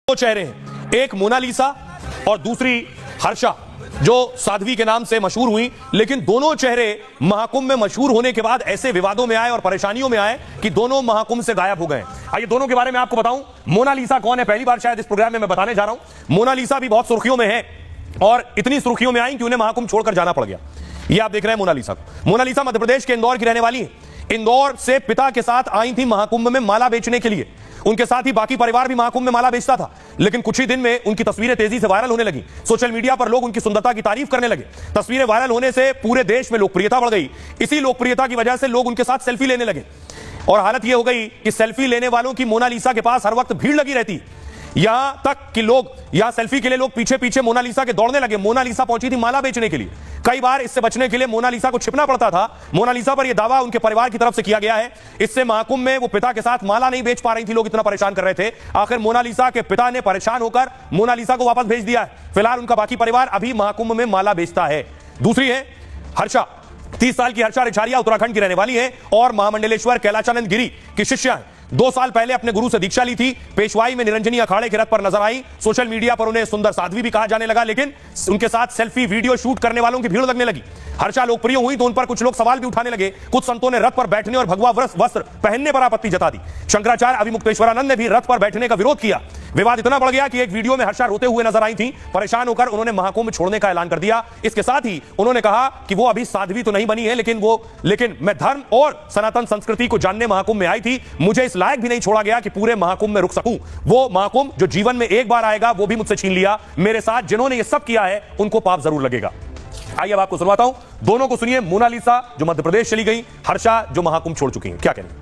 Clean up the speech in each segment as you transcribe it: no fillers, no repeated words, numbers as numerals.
दो चेहरे हैं, एक मोनालिसा और दूसरी हर्षा, जो साध्वी के नाम से मशहूर हुई। लेकिन दोनों चेहरे महाकुंभ में मशहूर होने के बाद ऐसे विवादों में आए और परेशानियों में आए कि दोनों महाकुंभ से गायब हो गए। आइए दोनों के बारे में आपको बताऊं। मोनालिसा कौन है, पहली बार शायद इस प्रोग्राम में मैं बताने जा रहा हूं। मोनालिसा भी बहुत सुर्खियों में है और इतनी सुर्खियों में आई कि उन्हें महाकुंभ छोड़कर जाना पड़ गया। ये आप देख रहे हैं मोनालिसा को। मोनालिसा मध्य प्रदेश के इंदौर की रहने वाली है। इंदौर से पिता के साथ आई थी महाकुंभ में माला बेचने के लिए। उनके साथ ही बाकी परिवार भी महाकुंभ में माला बेचता था। लेकिन कुछ ही दिन में उनकी तस्वीरें तेजी से वायरल होने लगी। सोशल मीडिया पर लोग उनकी सुंदरता की तारीफ करने लगे। तस्वीरें वायरल होने से पूरे देश में लोकप्रियता बढ़ गई। इसी लोकप्रियता की वजह से लोग उनके साथ सेल्फी लेने लगे और हालत यह हो गई कि सेल्फी लेने वालों की मोनालिसा के पास हर वक्त भीड़ लगी रहती। यहां तक कि लोग यहां सेल्फी के लिए लोग पीछे पीछे मोनालिसा के दौड़ने लगे। मोनालिसा पहुंची थी माला बेचने के लिए। कई बार इससे बचने के लिए मोनालिसा को छिपना पड़ता था। मोनालिसा पर यह दावा उनके परिवार की तरफ से किया गया है। इससे महाकुंभ में वो पिता के साथ माला नहीं बेच पा रही थी, लोग इतना परेशान कर रहे थे। आखिर मोनालिसा के पिता ने परेशान होकर मोनालिसा को वापस भेज दिया है। फिलहाल उनका बाकी परिवार अभी महाकुंभ में माला बेचता है। दूसरी है हर्षा। 30 साल की हर्षा रिछारिया उत्तराखंड की रहने वाली है और महामंडलेश्वर कैलाचानंद गिरी की शिष्या है। 2 साल पहले अपने गुरु से दीक्षा ली थी। पेशवाई में निरंजनी अखाड़े के रथ पर नजर आई। सोशल मीडिया पर उन्हें सुंदर साध्वी भी कहा जाने लगा, लेकिन उनके साथ सेल्फी वीडियो शूट करने वालों की भीड़ लगने लगी। हर्षा लोकप्रिय हुई तो उन पर कुछ लोग सवाल भी उठाने लगे। कुछ संतों ने रथ पर बैठने और भगवा वस्त्र पहनने पर आपत्ति जता दी। शंकराचार्य अभिमुक्तेश्वरानंद ने भी रथ पर बैठने का विरोध किया। विवाद इतना बढ़ गया कि एक वीडियो में हर्षा रोते हुए नजर आई थी। परेशान होकर उन्होंने महाकुंभ छोड़ने का ऐलान कर दिया। इसके साथ ही उन्होंने कहा कि वो अभी साध्वी तो नहीं बनी है, लेकिन मैं धर्म और सनातन संस्कृति को जानने महाकुंभ में आई थी। मुझे इस लायक भी नहीं छोड़ा गया कि पूरे महाकुंभ में रुक सकूं। वो महाकुंभ जो जीवन में एक बार आएगा वो भी मुझसे छीन लिया। मेरे साथ जिन्होंने ये सब किया है उनको पाप जरूर लगेगा। आइए अब आपको सुनवाता हूं, दोनों को सुनिए। मोनालिसा जो मध्य प्रदेश चली गई, हर्षा जो महाकुंभ छोड़ चुकी हैं, क्या कह रही हैं?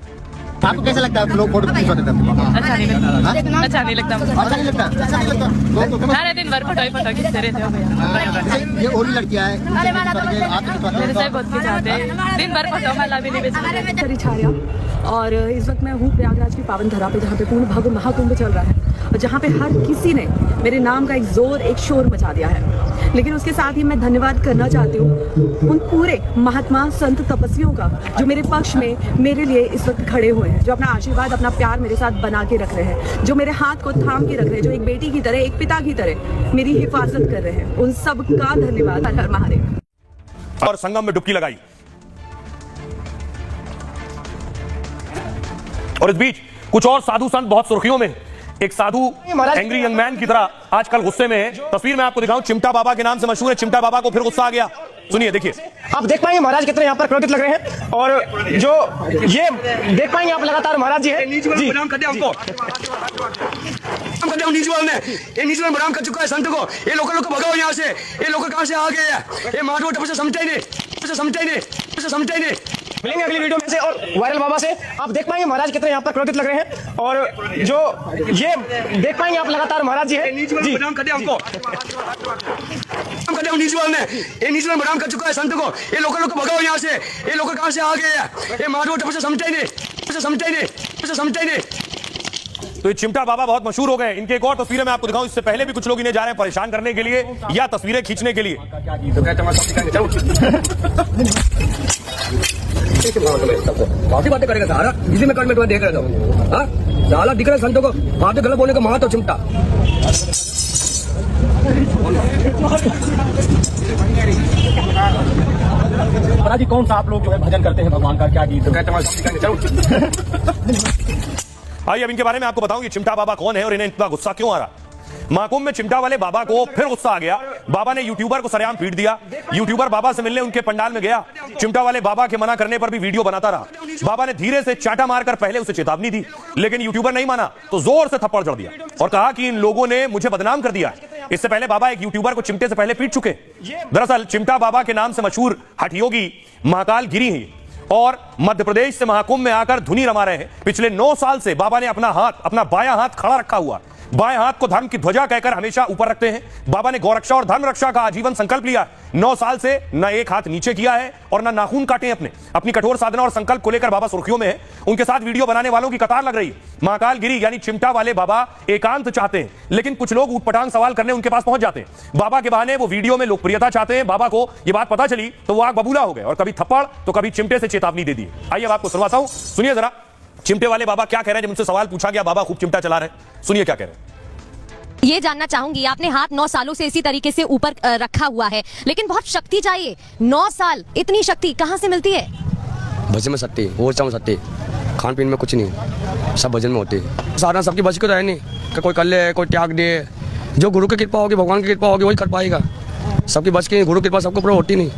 आपको कैसा लगता है लोग फोटो खींचवाते थे? अच्छा नहीं लगता। अच्छा नहीं लगता। अच्छा नहीं लगता? अच्छा नहीं लगता? सारे दिन भर फोटो खींचते रहते हो। ये और भी लड़कियां हैं मेरे से बहुत खिंचाते हैं। दिन भर फोटो माला भी नहीं बेचते। रिछारिया और इस वक्त मैं हूँ प्रयागराज की पावन धरा पे, जहाँ पे पूर्ण भागो महाकुंभ चल रहा है और जहाँ पे हर किसी ने मेरे नाम का एक शोर मचा दिया है। लेकिन उसके साथ ही मैं धन्यवाद करना चाहती हूँ उन पूरे महात्मा संत तपस्वियों का जो मेरे पक्ष में मेरे लिए इस वक्त खड़े हुए हैं, जो अपना आशीर्वाद अपना प्यार मेरे साथ बना के रख रहे हैं, जो मेरे हाथ को थाम के रख रहे हैं, जो एक बेटी की तरह एक पिता की तरह मेरी हिफाजत कर रहे हैं। उन सब का धन्यवाद। हर हर महादेव। और संगम में डुबकी लगाई। और इस बीच कुछ और साधु संत बहुत सुर्खियों में। एक साधु एंग्री यंग मैन की तरह आजकल गुस्से में है। तस्वीर में आपको दिखाऊं, चिमटा बाबा के नाम से मशहूर है। चिमटा बाबा को फिर गुस्सा आ गया। सुनिए, देखिए। आप देख पाएंगे महाराज कितने यहाँ पर क्रोधित लग रहे हैं और जो ये देख पाएंगे आप लगातार महाराज जी है जी बदनाम कर दिया हमको। नीचवाल बदनाम कर चुका है संत को। ये लोगों को भगाओ यहाँ से। ये लोग कहाँ से आ गए हैं? ये माधव समझते ही नहीं। मिलेंगे अगली वीडियो में से और वायरल बाबा से। आप देख पाएंगे महाराज कितने यहाँ पर क्रोधित लग रहे हैं और जो ये देख पाएंगे आप लगातार महाराज जी है जी बदनाम कर दिया हमको। नीचवाल बदनाम कर चुका है संत को। ये लोगों को भगाओ यहाँ से। ये लोग कहाँ से आ गए हैं? ये माधव समझते ही नहीं। तो ये चिमटा बाबा बहुत मशहूर हो गए। इनके एक और तस्वीरें मैं आपको दिखाऊं। इससे पहले भी कुछ लोग इन्हें जा रहे हैं परेशान करने के लिए या तस्वीरें खींचने के लिए। काफी बातें करेगा सारा, इसी में कर मैं तुम्हें देख रहा था। साला दिख रहा है संतों को बातें गलत बोलने का महा तो चिमटा। महाराज जी कौन सा आप लोग जो है भजन करते हैं भगवान का, क्या गीत? तो कहते आइए अब इनके बारे में आपको बताऊं कि चिमटा बाबा कौन है और इन्हें इतना गुस्सा क्यों आ रहा। महाकुंभ में चिमटा वाले बाबा को फिर गुस्सा आ गया। बाबा ने यूट्यूबर को सरेआम पीट दिया। यूट्यूबर बाबा से मिलने उनके पंडाल में गया। चिमटा वाले बाबा के मना करने पर भी वीडियो बनाता रहा। बाबा ने धीरे से चाटा मारकर पहले उसे चेतावनी दी, लेकिन यूट्यूबर नहीं माना तो जोर से थप्पड़ जड़ दिया और कहा कि इन लोगों ने मुझे बदनाम कर दिया है। इससे पहले बाबा एक यूट्यूबर को चिमटे से पहले पीट चुके। दरअसल चिमटा बाबा के नाम से मशहूर हठ योगी महाकाल गिरी हैं और मध्य प्रदेश से महाकुंभ में आकर धुनी रमा रहे हैं। पिछले 9 साल से बाबा ने अपना बायां हाथ खड़ा रखा हुआ। बाएं हाथ को धर्म की ध्वजा कहकर हमेशा ऊपर रखते हैं। बाबा ने गौरक्षा और धर्म रक्षा का आजीवन संकल्प लिया। 9 साल से न एक हाथ नीचे किया है और न नाखून काटे अपनी कठोर साधना और संकल्प को लेकर बाबा सुर्खियों में है। उनके साथ वीडियो बनाने वालों की कतार लग रही है। महाकाल गिरी यानी चिमटा वाले बाबा एकांत चाहते हैं, लेकिन कुछ लोग ऊटपटांग सवाल करने उनके पास पहुंच जाते हैं। बाबा के बहाने वो वीडियो में लोकप्रियता चाहते हैं। बाबा को यह बात पता चली तो वो आग बबूला हो गए और कभी थप्पड़ तो कभी चिमटे से चेतावनी दे दी। आइए अब आपको सुनवाता हूं, सुनिए जरा चिमटे वाले बाबा क्या कह रहे हैं। जब उनसे सवाल पूछा गया बाबा खूब चिमटा चला रहे हैं, सुनिए क्या कह रहे हैं। ये जानना चाहूंगी, आपने हाथ 9 सालों से इसी तरीके से ऊपर रखा हुआ है, लेकिन बहुत शक्ति चाहिए। 9 साल, इतनी शक्ति कहाँ से मिलती है? भजन में शक्ति, और चाव शक्ति, खान पीन में कुछ नहीं, सब भजन में होती है। साधना सबकी बच को तो है नहीं कि कोई कर ले, कोई त्याग दे। जो गुरु की कृपा होगी, भगवान की कृपा होगी, वही कर पाएगा। सबकी बच की गुरु की कृपा सबको पूरा होती नहीं।